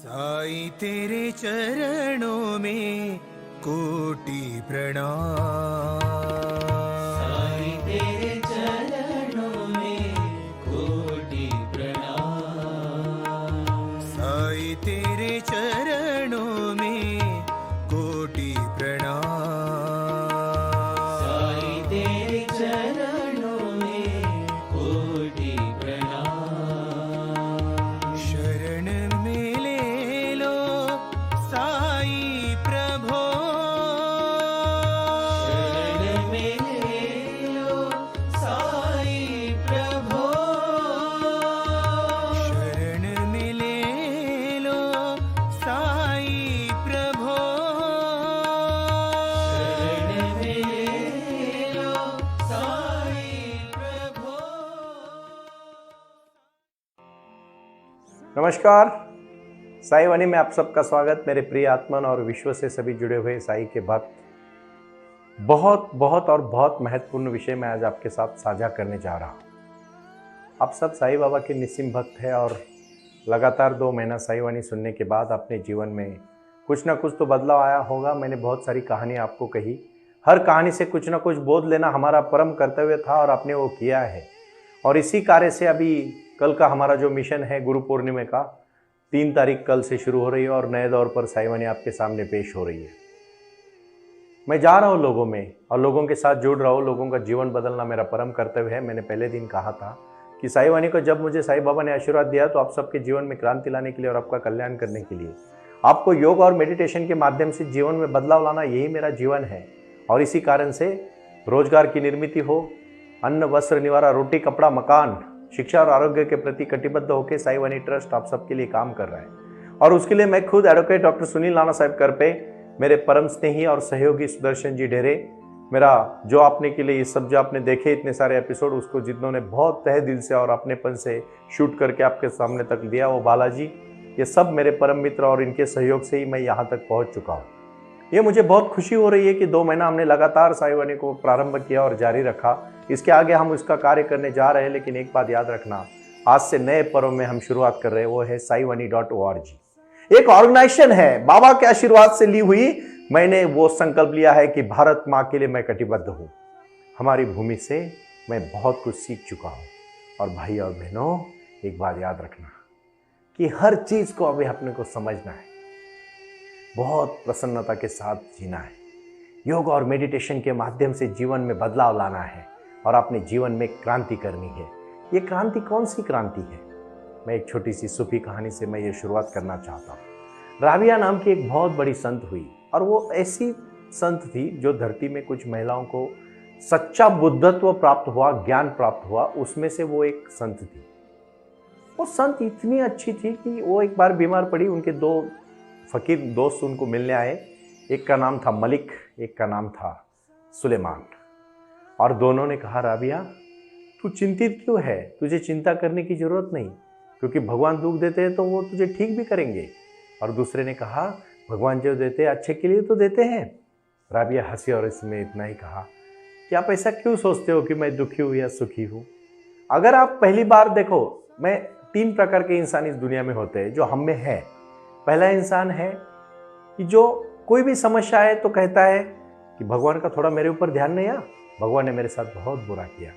साईं तेरे चरणों में कोटि प्रणाम। साईं तेरे चरणों में कोटि प्रणाम। साईं तेरे चरणों में कोटि प्रणाम। साईं तेरे चरणों में कोटि प्रणाम। शरण में ले लो साईं प्रभो। शरण में ले लो साईं प्रभो। शरण में ले लो साईं प्रभो। शरण में ले लो साईं प्रभो। नमस्कार, साई वाणी में आप सबका स्वागत। मेरे प्रिय आत्मन और विश्व से सभी जुड़े हुए साई के भक्त, बहुत महत्वपूर्ण विषय मैं आज आपके साथ साझा करने जा रहा हूँ। आप सब साई बाबा के निस्सिम भक्त हैं और लगातार 2 महीना साई वाणी सुनने के बाद अपने जीवन में कुछ ना कुछ तो बदलाव आया होगा। मैंने बहुत सारी कहानी आपको कही, हर कहानी से कुछ ना कुछ बोध लेना हमारा परम कर्तव्य था और आपने वो किया है। और इसी कार्य से अभी कल का हमारा जो मिशन है, गुरु पूर्णिमा का 3 तारीख कल से शुरू हो रही है और नए दौर पर साई वाणी आपके सामने पेश हो रही है। मैं जा रहा हूँ लोगों में और लोगों के साथ जुड़ रहा हूँ। लोगों का जीवन बदलना मेरा परम कर्तव्य है। मैंने पहले दिन कहा था कि साई वाणी को जब मुझे साई बाबा ने आशीर्वाद दिया तो आप सबके जीवन में क्रांति लाने के लिए और आपका कल्याण करने के लिए, आपको योग और मेडिटेशन के माध्यम से जीवन में बदलाव लाना, यही मेरा जीवन है। और इसी कारण से रोजगार की निर्मित हो, अन्न वस्त्र निवारा, रोटी कपड़ा मकान, शिक्षा और आरोग्य के प्रति कटिबद्ध होकर साई वाणी ट्रस्ट आप सबके लिए काम कर रहा है। और उसके लिए मैं खुद एडवोकेट डॉक्टर सुनील नाना साहब करपे, मेरे परम स्नेही और सहयोगी सुदर्शन जी ढेरे, मेरा जो आपने के लिए ये सब जो आपने देखे इतने सारे एपिसोड, उसको जिन्होंने बहुत तहे दिल से और अपनेपन से शूट करके आपके सामने तक दिया, वो बालाजी, ये सब मेरे परम मित्र और इनके सहयोग से ही मैं यहाँ तक पहुँच चुका हूँ। ये मुझे बहुत खुशी हो रही है कि 2 महीना हमने लगातार साई वाणी को प्रारंभ किया और जारी रखा। इसके आगे हम उसका कार्य करने जा रहे हैं, लेकिन एक बात याद रखना, आज से नए पर्व में हम शुरुआत कर रहे हैं, वो है saiwani.org। एक ऑर्गेनाइजेशन है, बाबा के आशीर्वाद से ली हुई। मैंने वो संकल्प लिया है कि भारत माँ के लिए मैं कटिबद्ध हूँ। हमारी भूमि से मैं बहुत कुछ सीख चुका हूँ। और भाई और बहनों, एक बात याद रखना कि हर चीज को अभी अपने को समझना है, बहुत प्रसन्नता के साथ जीना है, योग और मेडिटेशन के माध्यम से जीवन में बदलाव लाना है और अपने जीवन में क्रांति करनी है। ये क्रांति कौन सी क्रांति है? मैं एक छोटी सी सूफी कहानी से मैं ये शुरुआत करना चाहता हूँ। राबिया नाम की एक बहुत बड़ी संत हुई और वो ऐसी संत थी जो धरती में कुछ महिलाओं को सच्चा बुद्धत्व प्राप्त हुआ, ज्ञान प्राप्त हुआ, उसमें से वो एक संत थी। वो संत इतनी अच्छी थी कि वो एक बार बीमार पड़ी। उनके 2 फकीर दोस्त उनको मिलने आए। एक का नाम था मलिक, एक का नाम था सुलेमान। और दोनों ने कहा, राबिया तू चिंतित क्यों है? तुझे चिंता करने की जरूरत नहीं, क्योंकि भगवान दुख देते हैं तो वो तुझे ठीक भी करेंगे। और दूसरे ने कहा, भगवान जो देते हैं अच्छे के लिए तो देते हैं। राबिया हंसी और इसमें इतना ही कहा कि आप ऐसा क्यों सोचते हो कि मैं दुखी हूँ या सुखी हूँ? अगर आप पहली बार देखो, मैं 3 प्रकार के इंसान इस दुनिया में होते हैं जो हम में है। पहला इंसान है कि जो कोई भी समस्या है तो कहता है कि भगवान का थोड़ा मेरे ऊपर ध्यान नहीं आया, भगवान ने मेरे साथ बहुत बुरा किया।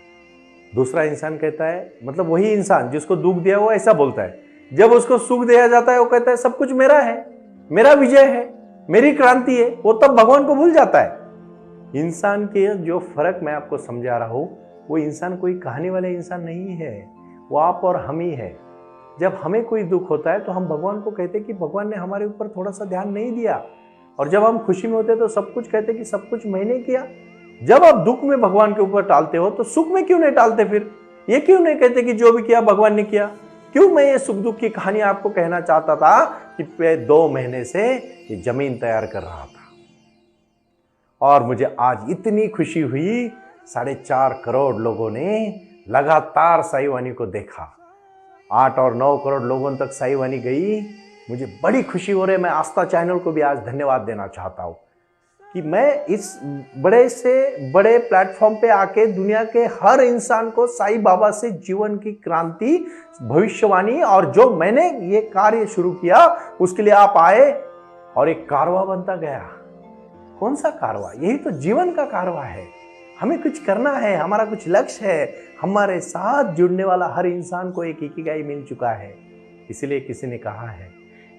दूसरा इंसान कहता है, मतलब वही इंसान जिसको दुख दिया वो ऐसा बोलता है, जब उसको सुख दिया जाता है वो कहता है सब कुछ मेरा है, मेरा विजय है, मेरी क्रांति है। वो तब भगवान को भूल जाता है। इंसान के जो फर्क मैं आपको समझा रहा हूं, वो इंसान कोई कहानी वाले इंसान नहीं है, वो आप और हम ही है। जब हमें कोई दुख होता है तो हम भगवान को कहते कि भगवान ने हमारे ऊपर थोड़ा सा ध्यान नहीं दिया। और जब हम खुशी में होते हैं तो सब कुछ कहते कि सब कुछ मैंने किया। जब आप दुख में भगवान के ऊपर टालते हो तो सुख में क्यों नहीं टालते? फिर ये क्यों नहीं कहते कि जो भी किया भगवान ने किया? क्यों मैं ये सुख दुख की कहानी आपको कहना चाहता था कि 2 महीने से ये जमीन तैयार कर रहा था और मुझे आज इतनी खुशी हुई। 4.5 करोड़ लोगों ने लगातार साई वाणी को देखा। 8 और 9 करोड़ लोगों तक साई वाणी गई। मुझे बड़ी खुशी हो रही है। मैं आस्था चैनल को भी आज धन्यवाद देना चाहता हूँ। कि मैं इस बड़े से बड़े प्लेटफॉर्म पे आके दुनिया के हर इंसान को साईं बाबा से जीवन की क्रांति, भविष्यवाणी और जो मैंने ये कार्य शुरू किया उसके लिए आप आए और एक कारवा बनता गया। कौन सा कारवा? यही तो जीवन का कारवा है। हमें कुछ करना है, हमारा कुछ लक्ष्य है। हमारे साथ जुड़ने वाला हर इंसान को एक इकिगाई मिल चुका है। इसलिए किसी ने कहा है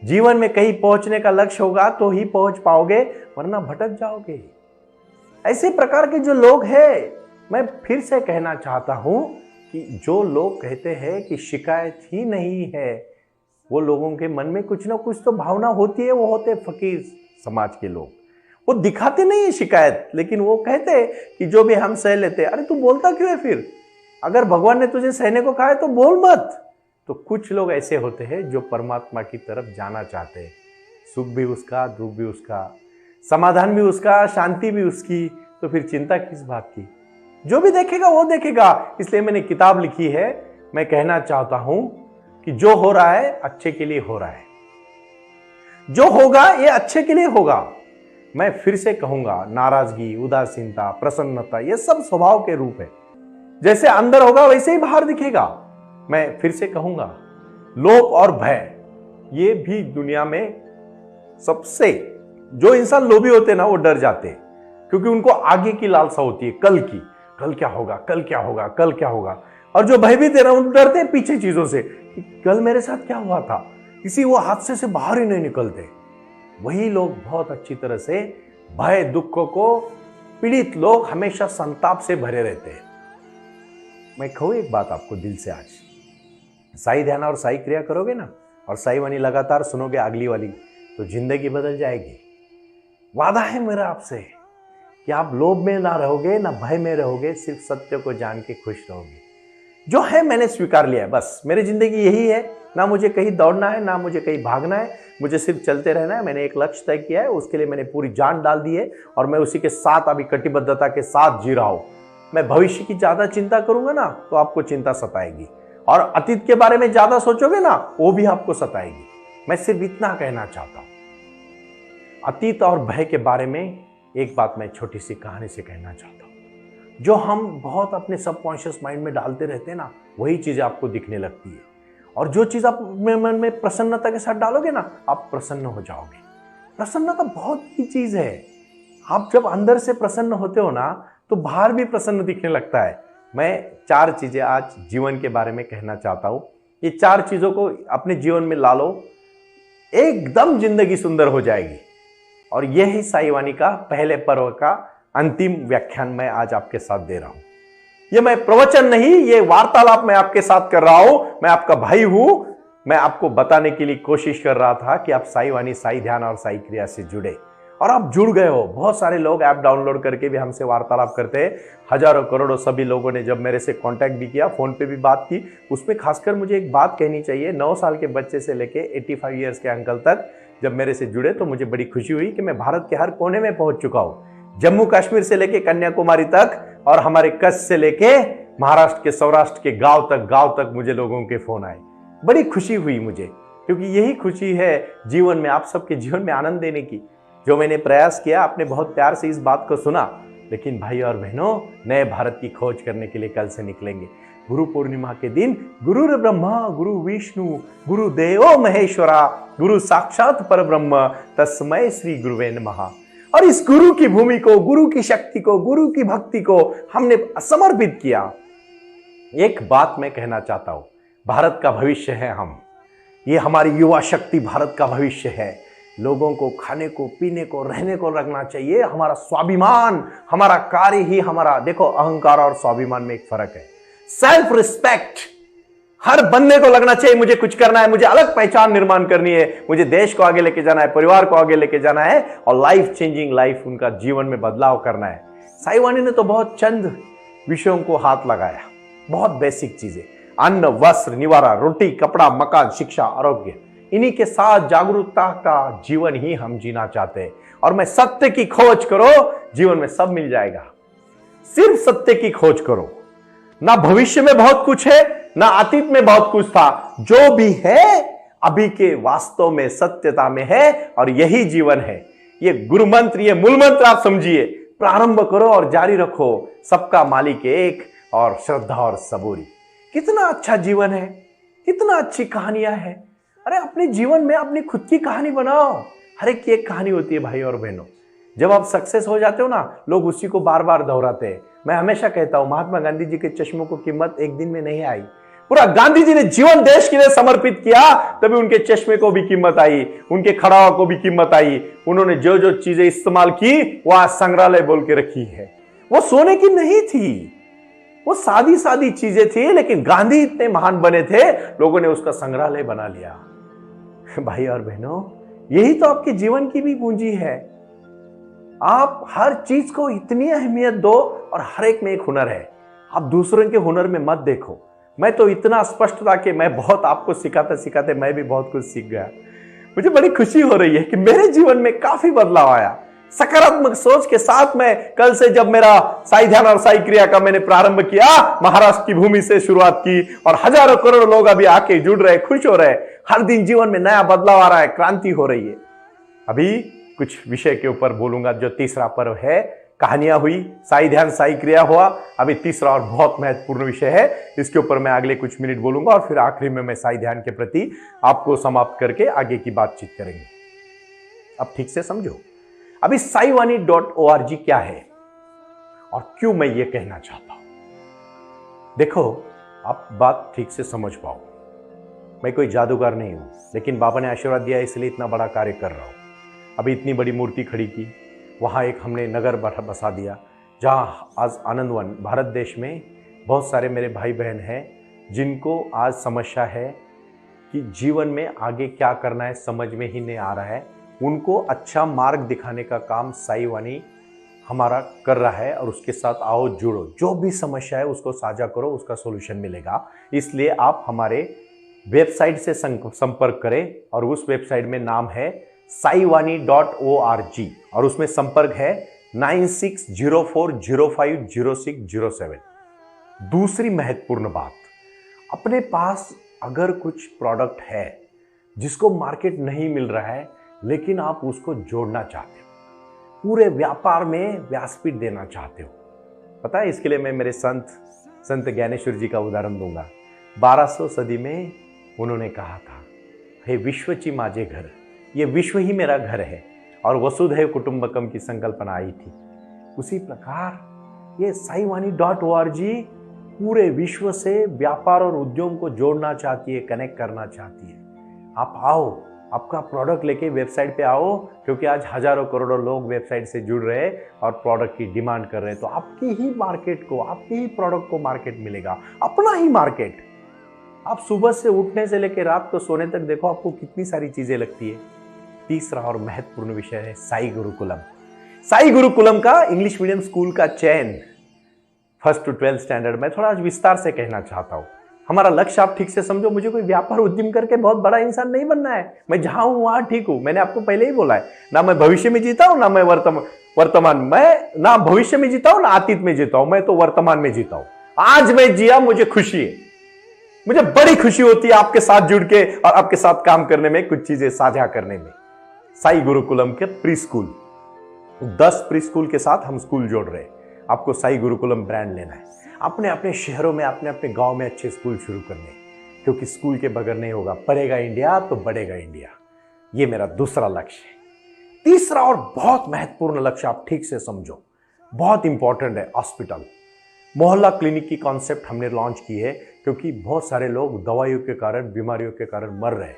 जीवन में कहीं पहुंचने का लक्ष्य होगा तो ही पहुंच पाओगे, वरना भटक जाओगे। ऐसे प्रकार के जो लोग हैं, मैं फिर से कहना चाहता हूं कि जो लोग कहते हैं कि शिकायत ही नहीं है, वो लोगों के मन में कुछ ना कुछ तो भावना होती है। वो होते फकीर समाज के लोग। वो दिखाते नहीं है शिकायत, लेकिन वो कहते कि जो भी हम सह लेते। अरे तू बोलता क्यों है फिर? अगर भगवान ने तुझे सहने को कहा है तो बोल मत। तो कुछ लोग ऐसे होते हैं जो परमात्मा की तरफ जाना चाहते हैं। सुख भी उसका, दुख भी उसका, समाधान भी उसका, शांति भी उसकी। तो फिर चिंता किस बात की? जो भी देखेगा वो देखेगा। इसलिए मैंने किताब लिखी है। मैं कहना चाहता हूं कि जो हो रहा है अच्छे के लिए हो रहा है। जो होगा ये अच्छे के लिए होगा। मैं फिर से कहूंगा, नाराजगी, उदासीनता, प्रसन्नता ये सब स्वभाव के रूप है। जैसे अंदर होगा वैसे ही बाहर दिखेगा। मैं फिर से कहूंगा, लोभ और भय ये भी दुनिया में सबसे, जो इंसान लोभी होते हैं ना वो डर जाते हैं, क्योंकि उनको आगे की लालसा होती है, कल की। कल क्या होगा, कल क्या होगा, कल क्या होगा। और जो भयभीत है ना वो डरते हैं पीछे चीजों से कि कल मेरे साथ क्या हुआ था। इसी वो हादसे से बाहर ही नहीं निकलते। वही लोग बहुत अच्छी तरह से भय, दुखों को पीड़ित लोग हमेशा संताप से भरे रहते हैं। मैं कहूँ एक बात आपको दिल से आज, साई ध्यान और साई क्रिया करोगे ना, और साई वाणी लगातार सुनोगे अगली वाली, तो जिंदगी बदल जाएगी। वादा है मेरा आपसे कि आप लोभ में ना रहोगे, ना भय में रहोगे, सिर्फ सत्य को जान के खुश रहोगे। जो है मैंने स्वीकार लिया है, बस मेरी जिंदगी यही है। ना मुझे कहीं दौड़ना है, ना मुझे कहीं भागना है, मुझे सिर्फ चलते रहना है। मैंने एक लक्ष्य तय किया है, उसके लिए मैंने पूरी जान डाल दी है और मैं उसी के साथ अभी कटिबद्धता के साथ जी रहा हूं। मैं भविष्य की ज्यादा चिंता करूंगा ना तो आपको चिंता सताएगी, और अतीत के बारे में ज्यादा सोचोगे ना वो भी आपको सताएगी। मैं सिर्फ इतना कहना चाहता हूं। अतीत और भय के बारे में एक बात मैं छोटी सी कहानी से कहना चाहता हूं। जो हम बहुत अपने सबकॉन्शियस माइंड में डालते रहते हैं ना, वही चीजें आपको दिखने लगती है। और जो चीज आप अपने मन में प्रसन्नता के साथ डालोगे ना, आप प्रसन्न हो जाओगे। प्रसन्नता बहुत ही चीज है। आप जब अंदर से प्रसन्न होते हो ना तो बाहर भी प्रसन्न दिखने लगता है। मैं 4 चीजें आज जीवन के बारे में कहना चाहता हूं। ये 4 चीजों को अपने जीवन में ला लो, एकदम जिंदगी सुंदर हो जाएगी। और यही साई वाणी का पहले पर्व का अंतिम व्याख्यान मैं आज आपके साथ दे रहा हूं। ये मैं प्रवचन नहीं, ये वार्तालाप मैं आपके साथ कर रहा हूं। मैं आपका भाई हूं। मैं आपको बताने के लिए कोशिश कर रहा था कि आप साई वाणी, साई ध्यान और साई क्रिया से जुड़े, और आप जुड़ गए हो। बहुत सारे लोग ऐप डाउनलोड करके भी हमसे वार्तालाप करते हैं। हजारों करोड़ों सभी लोगों ने जब मेरे से कांटेक्ट भी किया, फोन पे भी बात की। उसमें खासकर मुझे एक बात कहनी चाहिए, 9 साल के बच्चे से लेके 85 ईयर्स के अंकल तक जब मेरे से जुड़े तो मुझे बड़ी खुशी हुई कि मैं भारत के हर कोने में पहुंच चुका हूं। जम्मू कश्मीर से लेके कन्याकुमारी तक, और हमारे कच्छ से लेके महाराष्ट्र के, सौराष्ट्र के गांव तक मुझे लोगों के फोन आए। बड़ी खुशी हुई मुझे, क्योंकि यही खुशी है जीवन में, आप सबके जीवन में आनंद देने की। जो मैंने प्रयास किया, आपने बहुत प्यार से इस बात को सुना। लेकिन भाई और बहनों, नए भारत की खोज करने के लिए कल से निकलेंगे। गुरु पूर्णिमा के दिन गुरु ब्रह्मा गुरु विष्णु गुरु देवो महेश्वरा गुरु साक्षात परब्रह्म तस्मै श्री गुरुवे नमः। और इस गुरु की भूमि को, गुरु की शक्ति को, गुरु की भक्ति को हमने समर्पित किया। एक बात मैं कहना चाहता हूं, भारत का भविष्य है हम। ये हमारी युवा शक्ति भारत का भविष्य है। लोगों को खाने को, पीने को, रहने को रखना चाहिए। हमारा स्वाभिमान, हमारा कार्य ही हमारा, देखो अहंकार और स्वाभिमान में एक फर्क है। सेल्फ रिस्पेक्ट हर बंदे को लगना चाहिए, मुझे कुछ करना है, मुझे अलग पहचान निर्माण करनी है, मुझे देश को आगे लेके जाना है, परिवार को आगे लेके जाना है, और लाइफ चेंजिंग लाइफ, उनका जीवन में बदलाव करना है। साई वाणी ने तो बहुत चंद विषयों को हाथ लगाया, बहुत बेसिक चीजें, अन्न, वस्त्र, निवारा, रोटी, कपड़ा, मकान, शिक्षा, आरोग्य। इन्हीं के साथ जागरूकता का जीवन ही हम जीना चाहते हैं। और मैं सत्य की खोज करो, जीवन में सब मिल जाएगा। सिर्फ सत्य की खोज करो। ना भविष्य में बहुत कुछ है, ना अतीत में बहुत कुछ था। जो भी है अभी के वास्तव में सत्यता में है, और यही जीवन है। ये गुरु मंत्र, ये मूल मंत्र आप समझिए, प्रारंभ करो और जारी रखो। सबका मालिक एक और श्रद्धा और सबूरी। कितना अच्छा जीवन है, कितना अच्छी कहानियां हैं। अरे अपने जीवन में अपनी खुद की कहानी बनाओ। हर एक की एक कहानी होती है भाई और बहनों। जब आप सक्सेस हो जाते हो ना, लोग उसी को बार बार दोहराते हैं। मैं हमेशा कहता हूं, महात्मा गांधी जी के चश्मों को कीमत एक दिन में नहीं आई। पूरा गांधी जी ने जीवन देश के लिए समर्पित किया, तभी उनके चश्मे को भी कीमत आई, उनके खड़ावा को भी कीमत आई। उन्होंने जो जो चीजें इस्तेमाल की वो आज संग्रहालय बोल के रखी है। वो सोने की नहीं थी, वो सादी सादी चीजें थी, लेकिन गांधी इतने महान बने थे, लोगों ने उसका संग्रहालय बना लिया। भाई और बहनों, यही तो आपके जीवन की भी पूंजी है। आप हर चीज को इतनी अहमियत दो और हर एक में एक हुनर है। आप दूसरों के हुनर में मत देखो। मैं तो इतना स्पष्ट था कि मैं बहुत आपको सिखाते सिखाते मैं भी बहुत कुछ सीख गया। मुझे बड़ी खुशी हो रही है कि मेरे जीवन में काफी बदलाव आया। सकारात्मक सोच के साथ मैं कल से जब मेरा साई ध्यान और साई क्रिया का मैंने प्रारंभ किया, महाराष्ट्र की भूमि से शुरुआत की और हजारों करोड़ लोग अभी आके जुड़ रहे, खुश हो रहे। हर दिन जीवन में नया बदलाव आ रहा है, क्रांति हो रही है। अभी कुछ विषय के ऊपर बोलूंगा। जो तीसरा पर्व है, कहानियां हुई, साई ध्यान साई क्रिया हुआ, अभी तीसरा और बहुत महत्वपूर्ण विषय है, इसके ऊपर मैं अगले कुछ मिनट बोलूंगा और फिर आखिरी में मैं साई ध्यान के प्रति आपको समाप्त करके आगे की बातचीत करेंगे। अब ठीक से समझो, अभी साईवाणी.org क्या है और क्यों मैं ये कहना चाहता हूं। देखो, आप बात ठीक से समझ पाओ। मैं कोई जादूगर नहीं हूं, लेकिन बाबा ने आशीर्वाद दिया इसलिए इतना बड़ा कार्य कर रहा हूं। अभी इतनी बड़ी मूर्ति खड़ी की, वहाँ एक हमने नगर बसा दिया, जहाँ आज आनंदवन भारत देश में बहुत सारे मेरे भाई बहन हैं जिनको आज समस्या है कि जीवन में आगे क्या करना है समझ में ही नहीं आ रहा है। उनको अच्छा मार्ग दिखाने का काम साईवाणी हमारा कर रहा है और उसके साथ आओ जुड़ो। जो भी समस्या है उसको साझा करो, उसका सॉल्यूशन मिलेगा। इसलिए आप हमारे वेबसाइट से संपर्क करें और उस वेबसाइट में नाम है साईवाणी.org और उसमें संपर्क है 9604050607। दूसरी महत्वपूर्ण बात, अपने पास अगर कुछ प्रोडक्ट है जिसको मार्केट नहीं मिल रहा है लेकिन आप उसको जोड़ना चाहते हो, पूरे व्यापार में व्यासपीठ देना चाहते हो, पता है इसके लिए मैं मेरे संत ज्ञानेश्वर जी का उदाहरण दूंगा। 1200 सदी में उन्होंने कहा था, हे विश्वची माझे घर, ये विश्व ही मेरा घर है, और वसुधैव कुटुंबकम की संकल्पना आई थी। उसी प्रकार ये साईवाणी.org पूरे विश्व से व्यापार और उद्योग को जोड़ना चाहती है, कनेक्ट करना चाहती है। आप आओ, आपका प्रोडक्ट लेके वेबसाइट पे आओ, क्योंकि आज हजारों करोड़ों लोग वेबसाइट से जुड़ रहे हैं और प्रोडक्ट की डिमांड कर रहे हैं। तो आपकी ही मार्केट को, आपके ही प्रोडक्ट को मार्केट मिलेगा, अपना ही मार्केट। आप सुबह से उठने से लेकर रात को सोने तक देखो, आपको कितनी सारी चीजें लगती है। तीसरा और महत्वपूर्ण विषय है साई गुरुकुलम। साई गुरुकुलम का इंग्लिश मीडियम स्कूल का चयन 1st to 12th स्टैंडर्ड में थोड़ा विस्तार से कहना चाहता हूं। हमारा लक्ष्य आप ठीक से समझो, मुझे कोई व्यापार उद्यम करके बहुत बड़ा इंसान नहीं बनना है। मैं जहां हूं वहां ठीक हूं। मैंने आपको पहले ही बोला है, ना मैं भविष्य में जीता हूं, ना मैं वर्तमान में, ना भविष्य में जीता हूं, ना अतीत में जीता हूं। मैं तो वर्तमान में जीता हूं। आज मैं जिया, मुझे खुशी है। मुझे बड़ी खुशी होती है आपके साथ जुड़ के और आपके साथ काम करने में, कुछ चीजें साझा करने में। साई गुरुकुलम के प्री स्कूल, 10 प्री स्कूल के साथ हम स्कूल जोड़ रहे हैं। आपको साई गुरुकुलम ब्रांड लेना है, अपने अपने शहरों में, अपने अपने गांव में अच्छे स्कूल शुरू करने, क्योंकि स्कूल के बगैर नहीं होगा। पढ़ेगा इंडिया तो बढ़ेगा इंडिया। ये मेरा दूसरा लक्ष्य है। तीसरा और बहुत महत्वपूर्ण लक्ष्य आप ठीक से समझो, बहुत इंपॉर्टेंट है, हॉस्पिटल। मोहल्ला क्लिनिक की कॉन्सेप्ट हमने लॉन्च की है, क्योंकि बहुत सारे लोग दवाइयों के कारण, बीमारियों के कारण मर रहे हैं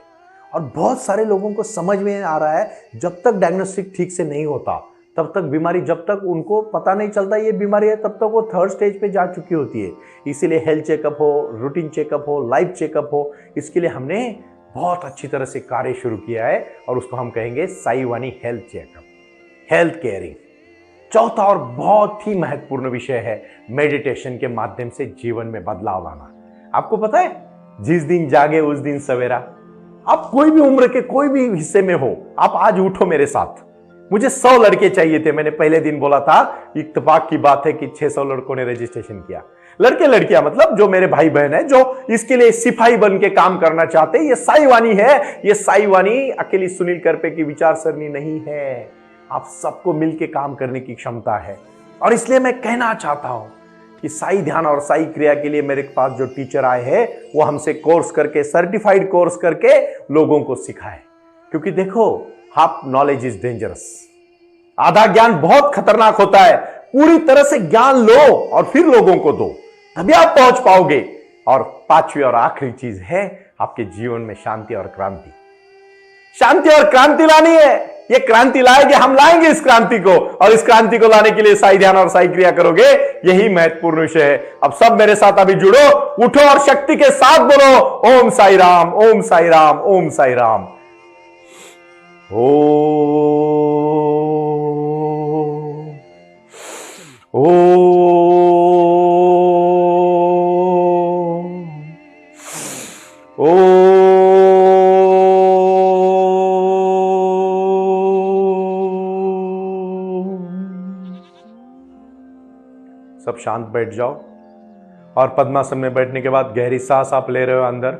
और बहुत सारे लोगों को समझ में आ रहा है, जब तक डायग्नोस्टिक ठीक से नहीं होता तब तक बीमारी, जब तक उनको पता नहीं चलता ये बीमारी है, तब तक वो 3rd स्टेज पे जा चुकी होती है। इसीलिए हेल्थ चेकअप हो, रूटीन चेकअप हो, लाइव चेकअप हो, इसके लिए हमने बहुत अच्छी तरह से कार्य शुरू किया है और उसको हम कहेंगे साईवाणी हेल्थ चेकअप, हेल्थ केयरिंग। चौथा और बहुत ही महत्वपूर्ण विषय है मेडिटेशन के माध्यम से जीवन में बदलाव लाना। आपको पता है, जिस दिन जागे उस दिन सवेरा। आप कोई भी उम्र के कोई भी हिस्से में हो, आप आज उठो मेरे साथ। मुझे 100 लड़के चाहिए थे। मैंने पहले दिन बोला था, इत्तेफाक की बात है कि 600 लड़कों ने रजिस्ट्रेशन किया। लड़के लड़कियां मतलब जो मेरे भाई बहन है, जो इसके लिए सिपाही बन के काम करना चाहते हैं। ये साईवाणी है। ये साईवाणी अकेली सुनील करपे की विचार सरणी नहीं है। आप सबको मिलके काम करने की क्षमता है। और इसलिए मैं कहना चाहता हूं कि साई ध्यान और साई क्रिया के लिए मेरे पास जो टीचर आए हैं वो हमसे कोर्स करके, सर्टिफाइड कोर्स करके लोगों को सिखाए। क्योंकि देखो, हाफ नॉलेज इज डेंजरस। आधा ज्ञान बहुत खतरनाक होता है। पूरी तरह से ज्ञान लो और फिर लोगों को दो, तभी आप पहुंच पाओगे। और पांचवी और आखिरी चीज है आपके जीवन में शांति और क्रांति। शांति और क्रांति लानी है। ये क्रांति लाएंगे, हम लाएंगे इस क्रांति को, और इस क्रांति को लाने के लिए साई ध्यान और साई क्रिया करोगे, यही महत्वपूर्ण विषय है। अब सब मेरे साथ अभी जुड़ो, उठो और शक्ति के साथ बोलो ओम साई राम, ओम साई राम, ओम साई राम। सब शांत बैठ जाओ और पद्मासन में बैठने के बाद गहरी सांस आप ले रहे हो अंदर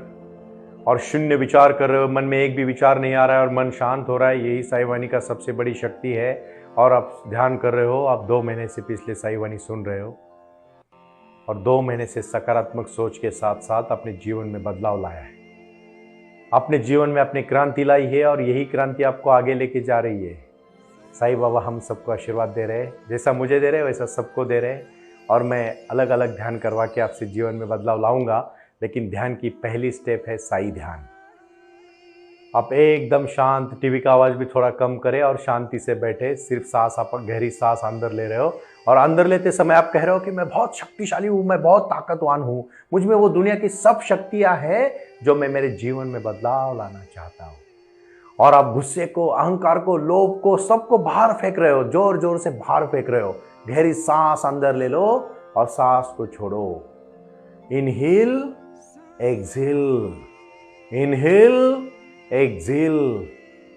और शून्य विचार कर रहे हो। मन में एक भी विचार नहीं आ रहा है और मन शांत हो रहा है। यही साई वाणी का सबसे बड़ी शक्ति है। और आप ध्यान कर रहे हो, आप 2 महीने से पिछले साई वाणी सुन रहे हो और 2 महीने से सकारात्मक सोच के साथ साथ अपने जीवन में बदलाव लाया है। अपने जीवन में अपनी क्रांति लाई है और यही क्रांति आपको आगे लेके जा रही है। साई बाबा हम सबको आशीर्वाद दे रहे हैं, जैसा मुझे दे रहे हैं वैसा सबको दे रहे हैं। और मैं अलग अलग ध्यान करवा के आपसे जीवन में बदलाव लाऊंगा। लेकिन ध्यान की पहली स्टेप है साई ध्यान। आप एकदम शांत, टीवी का आवाज भी थोड़ा कम करें और शांति से बैठे। सिर्फ सांस, आप गहरी सांस अंदर ले रहे हो और अंदर लेते समय आप कह रहे हो कि मैं बहुत शक्तिशाली हूं, मैं बहुत ताकतवान हूं, मुझ में वो दुनिया की सब शक्तियां हैं जो मैं मेरे जीवन में बदलाव लाना चाहता हूं। और आप गुस्से को, अहंकार को, लोभ को, सबको बाहर फेंक रहे हो, जोर जोर से बाहर फेंक रहे हो। गहरी सांस अंदर ले लो और सांस को छोड़ो। Inhale, exhale, inhale, exhale.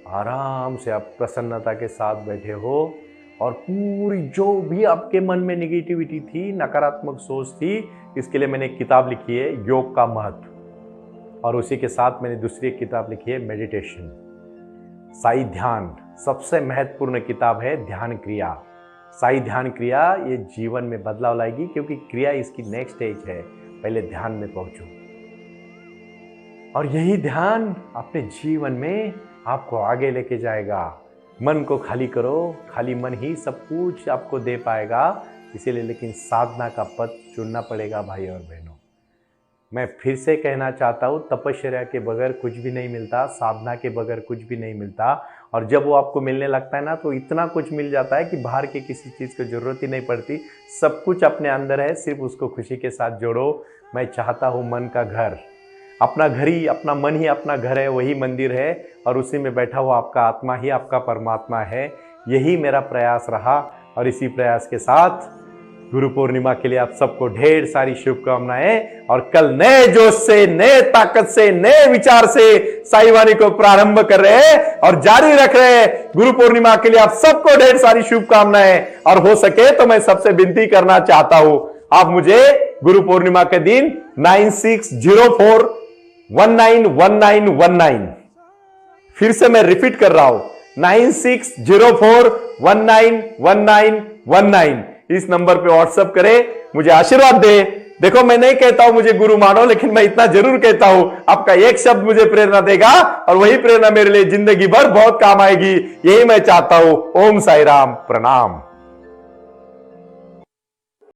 आराम से आप प्रसन्नता के साथ बैठे हो और पूरी जो भी आपके मन में नेगेटिविटी थी, नकारात्मक सोच थी, इसके लिए मैंने एक किताब लिखी है, योग का महत्व। और उसी के साथ मैंने दूसरी एक किताब लिखी है, मेडिटेशन। साई ध्यान सबसे महत्वपूर्ण किताब है, ध्यान क्रिया। साई ध्यान क्रिया ये जीवन में बदलाव लाएगी, क्योंकि क्रिया इसकी नेक्स्ट स्टेज है। पहले ध्यान में पहुंचो और यही ध्यान अपने जीवन में आपको आगे लेके जाएगा। मन को खाली करो, खाली मन ही सब कुछ आपको दे पाएगा। इसीलिए लेकिन साधना का पथ चुनना पड़ेगा भाई और बहनों। मैं फिर से कहना चाहता हूँ, तपस्या के बगैर कुछ भी नहीं मिलता, साधना के बगैर कुछ भी नहीं मिलता। और जब वो आपको मिलने लगता है ना, तो इतना कुछ मिल जाता है कि बाहर की किसी चीज़ की जरूरत ही नहीं पड़ती। सब कुछ अपने अंदर है, सिर्फ उसको खुशी के साथ जोड़ो। मैं चाहता हूँ मन का घर, अपना घर ही, अपना मन ही अपना घर है, वही मंदिर है और उसी में बैठा हुआ आपका आत्मा ही आपका परमात्मा है। यही मेरा प्रयास रहा और इसी प्रयास के साथ गुरु पूर्णिमा के लिए आप सबको ढेर सारी शुभकामनाएं। और कल नए जोश से, नए ताकत से, नए विचार से साई वाणी को प्रारंभ कर रहे हैं और जारी रख रहे हैं। गुरु पूर्णिमा के लिए आप सबको ढेर सारी शुभकामनाएं। और हो सके तो मैं सबसे विनती करना चाहता हूं, आप मुझे गुरु पूर्णिमा के दिन 9604191919, फिर से मैं रिपीट कर रहा हूं, 9604191919, इस नंबर पे व्हाट्सएप करें, मुझे आशीर्वाद दे। देखो, मैं नहीं कहता हूं मुझे गुरु मानो, लेकिन मैं इतना जरूर कहता हूं, आपका एक शब्द मुझे प्रेरणा देगा और वही प्रेरणा मेरे लिए जिंदगी भर बहुत काम आएगी। यही मैं चाहता हूं। ओम साई राम, प्रणाम।